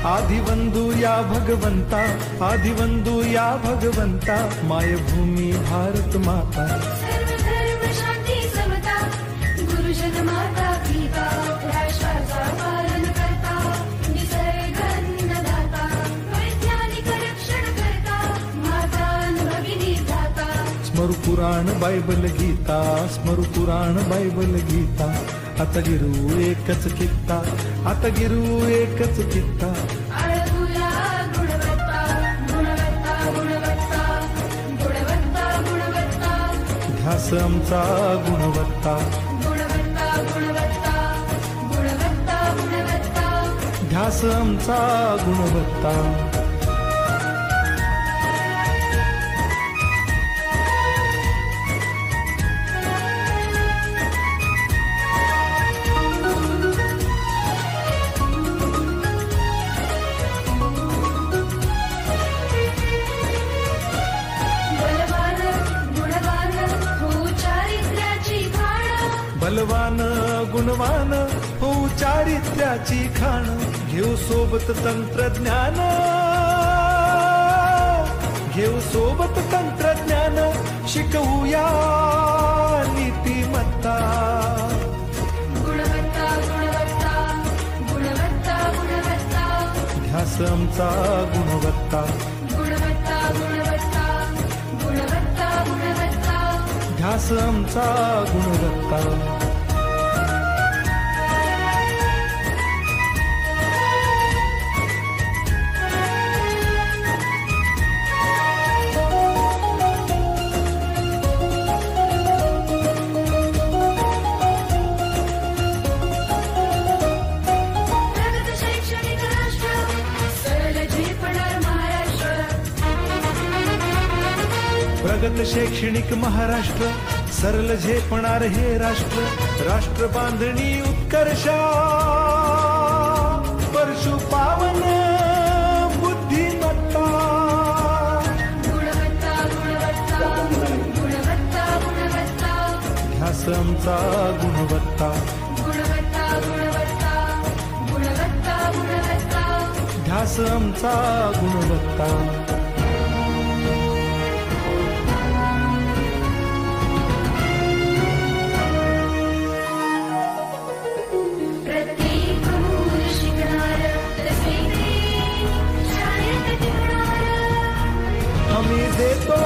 आदिवंदू या भगवंता, आदिवंदू या भगवंता, मायभूमी भारत माता। सर्वधर्म शांती समता, गुरुजन माता पिता, राष्ट्राचा पालन करता, निसर्ग अन्नदाता, वैज्ञानिक रक्षण करता, माता भगिनी दाता। स्मरू पुराण बायबल गीता, स्मरू पुराण बायबल गीता, आता गिरू एकच कित्ता, आता गिरू एकच कित्ता। आळगुया गुणवत्ता, गुणवत्ता, गुणवत्ता, गुणवत्ता, गुणवत्ता, ध्यास आमचा गुणवत्ता, गुणवत्ता, गुणवत्ता, गुणवत्ता, गुणवत्ता, ध्यास आमचा गुणवत्ता। बलवान गुणवान हो चारित्र्याची खाण, घेऊ सोबत तंत्रज्ञान, घेऊ सोबत तंत्रज्ञान, शिकवूया नीतिमत्ता। गुणवत्ता, गुणवत्ता, गुणवत्ता, गुणवत्ता, ध्यास आमचा गुणवत्ता, गुणवत्ता, गुणवत्ता, गुणवत्ता, गुणवत्ता, ध्यास आमचा गुणवत्ता। प्रगत शैक्षणिक महाराष्ट्र, सरल झेपणार हे राष्ट्र, राष्ट्र बांधणी उत्कर्षा, परशु पावन बुद्धिमत्ता। गुणवत्ता, गुणवत्ता, गुणवत्ता, गुणवत्ता, ध्यास आमचा गुणवत्ता, गुणवत्ता, गुणवत्ता, गुणवत्ता, गुणवत्ता, ध्यास आमचा गुणवत्ता। हमी देतो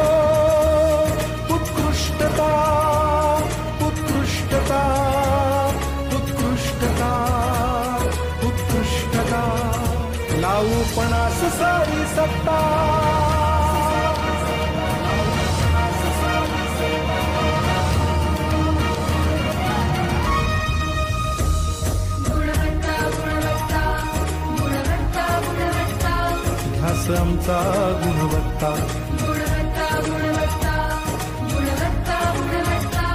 उत्कृष्टता, उत्कृष्टता, उत्कृष्टता, उत्कृष्टता, लावू पणास सारी सत्ता। गुणवत्ता, गुणवत्ता, गुणवत्ता, गुणवत्ता, ध्यास आमचा गुणवत्ता, गुणवत्ता, गुणवत्ता, गुणवत्ता, गुणवत्ता,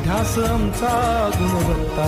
ध्यास आमचा गुणवत्ता।